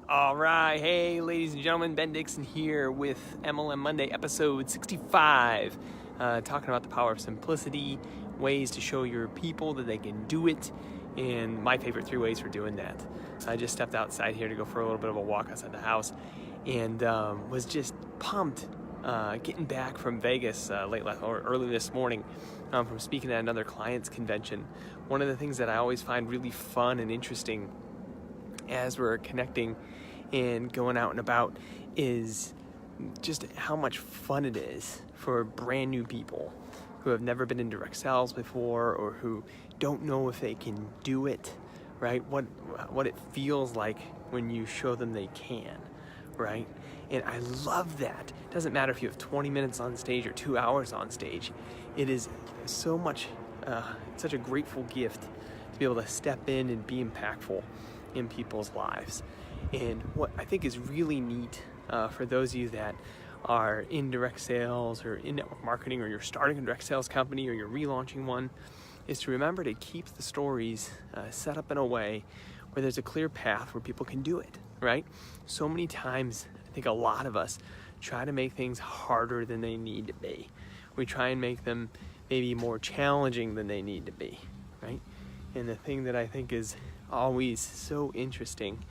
All right, hey ladies and gentlemen, Ben Dixon here with MLM Monday episode 65, talking about the power of simplicity, ways to show your people that they can do it, and my favorite 3 ways for doing that. I just stepped outside here to go for a little bit of a walk outside the house, and was just pumped getting back from Vegas early this morning from speaking at another client's convention. One of the things that I always find really fun and interesting as we're connecting and going out and about is just how much fun it is for brand new people who have never been in direct sales before or who don't know if they can do it, right? What it feels like when you show them they can, right? And I love that. It doesn't matter if you have 20 minutes on stage or 2 hours on stage. It is so much, such a grateful gift to be able to step in and be impactful in people's lives. And what I think is really neat for those of you that are in direct sales or in network marketing, or you're starting a direct sales company or you're relaunching one, is to remember to keep the stories set up in a way where there's a clear path where people can do it, right? So many times, I think a lot of us try to make things harder than they need to be. We try and make them maybe more challenging than they need to be, right? And the thing that I think is always so interesting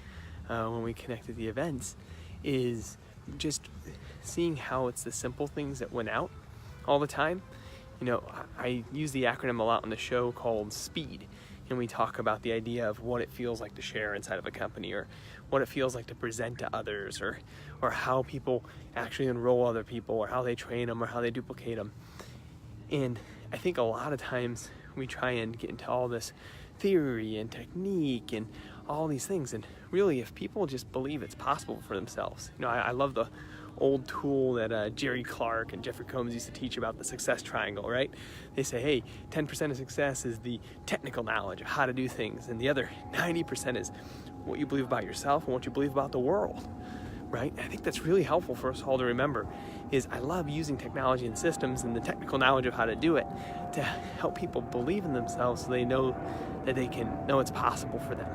when we connect at the events is just seeing how it's the simple things that went out all the time. You know, I use the acronym a lot on the show called SPEED, and we talk about the idea of what it feels like to share inside of a company, or what it feels like to present to others, or how people actually enroll other people, or how they train them, or how they duplicate them. And I think a lot of times we try and get into all this theory and technique and all these things, and really if people just believe it's possible for themselves. You know, I love the old tool that Jerry Clark and Jeffrey Combs used to teach about, the success triangle, right? They say, hey, 10% of success is the technical knowledge of how to do things, and the other 90% is what you believe about yourself and what you believe about the world, right? I think that's really helpful for us all to remember. Is I love using technology and systems and the technical knowledge of how to do it to help people believe in themselves so they know that they can know it's possible for them,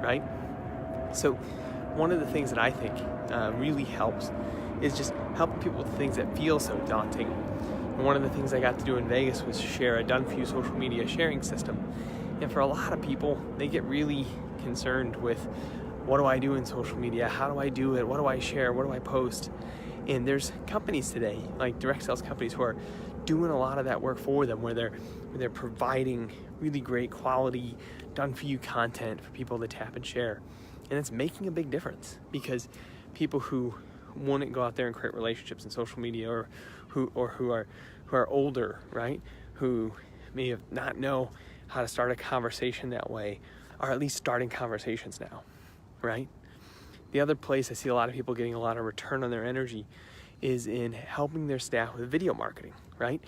right? So one of the things that I think really helps is just helping people with things that feel so daunting. And one of the things I got to do in Vegas was share a done-for-you social media sharing system. And for a lot of people, they get really concerned with, what do I do in social media? How do I do it? What do I share? What do I post? And there's companies today, like direct sales companies, who are doing a lot of that work for them, where they're providing really great quality, done-for-you content for people to tap and share. And it's making a big difference, because people who wouldn't go out there and create relationships in social media, or who are older, right, who may have not know how to start a conversation that way, are at least starting conversations now, right? The other place I see a lot of people getting a lot of return on their energy is in helping their staff with video marketing, right?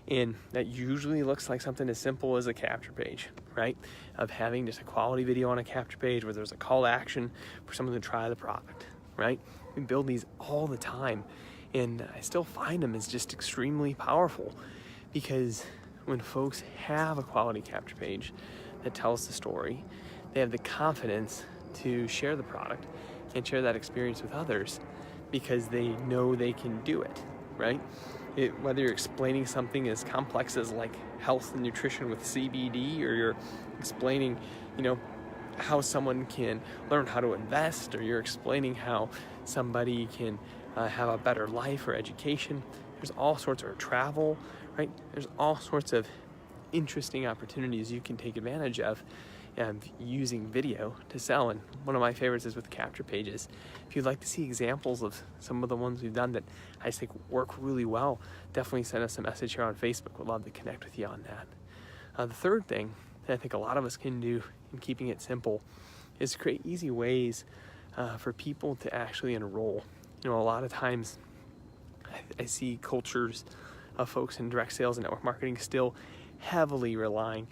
And that usually looks like something as simple as a capture page, right? Of having just a quality video on a capture page where there's a call to action for someone to try the product, right? We build these all the time, and I still find them as just extremely powerful, because when folks have a quality capture page that tells the story, they have the confidence to share the product and share that experience with others, because they know they can do it, right? Whether you're explaining something as complex as like health and nutrition with CBD, or you're explaining, how someone can learn how to invest, or you're explaining how somebody can have a better life or education. There's all sorts of travel, right? There's all sorts of interesting opportunities you can take advantage of using video to sell. And one of my favorites is with capture pages. If you'd like to see examples of some of the ones we've done that I just think work really well, definitely send us a message here on Facebook. We'd love to connect with you on that. The third thing that I think a lot of us can do in keeping it simple is create easy ways for people to actually enroll. A lot of times I see cultures of folks in direct sales and network marketing still heavily relying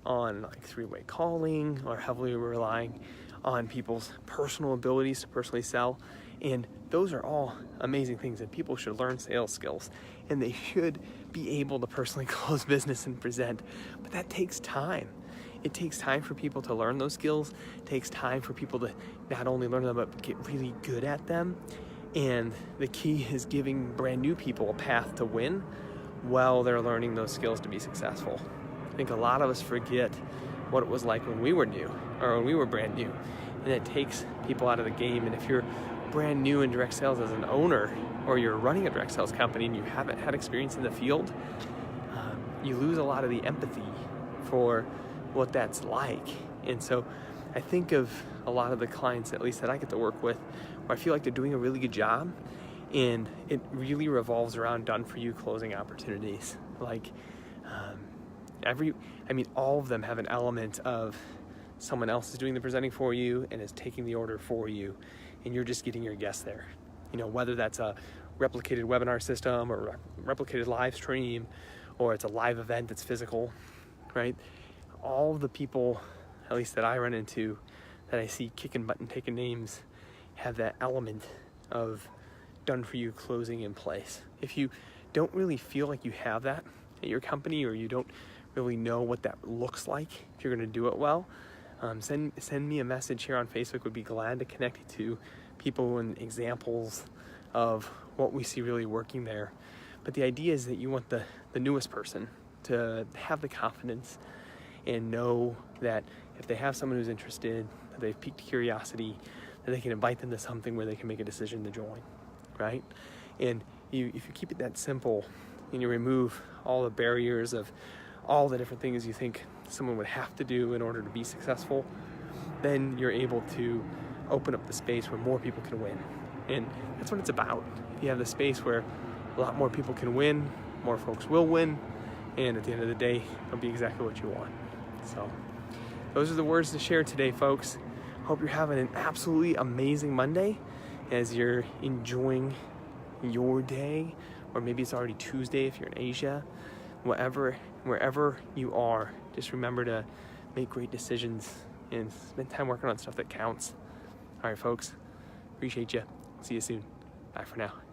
on like 3-way calling, or heavily relying on people's personal abilities to personally sell. And those are all amazing things, and people should learn sales skills, and they should be able to personally close business and present. But that takes time. it takes time for people to learn those skills. It takes time for people to not only learn them, but get really good at them. And the key is giving brand new people a path to win while they're learning those skills to be successful. I think a lot of us forget what it was like when we were new, or when we were brand new. And it takes people out of the game. And if you're brand new in direct sales as an owner, or you're running a direct sales company and you haven't had experience in the field, you lose a lot of the empathy for what that's like. And so I think of a lot of the clients, at least that I get to work with, where I feel like they're doing a really good job, and it really revolves around done-for-you closing opportunities. Like all of them have an element of someone else is doing the presenting for you and is taking the order for you, and you're just getting your guest there. Whether that's a replicated webinar system or replicated live stream, or it's a live event that's physical, right? All the people, at least that I run into, that I see kicking butt and taking names, have that element of done for you closing in place. If you don't really feel like you have that at your company, or you don't really know what that looks like if you're going to do it well, send me a message here on Facebook. Would be glad to connect you to people and examples of what we see really working there. But the idea is that you want the newest person to have the confidence and know that if they have someone who's interested, that they've piqued curiosity, that they can invite them to something where they can make a decision to join, right? And if you keep it that simple, and you remove all the barriers of all the different things you think someone would have to do in order to be successful, then you're able to open up the space where more people can win. And that's what it's about. If you have the space where a lot more people can win, more folks will win, and at the end of the day, it'll be exactly what you want. So those are the words to share today, folks. Hope you're having an absolutely amazing Monday as you're enjoying your day, or maybe it's already Tuesday if you're in Asia. Wherever you are, just remember to make great decisions and spend time working on stuff that counts. All right, folks, appreciate you. See you soon. Bye for now.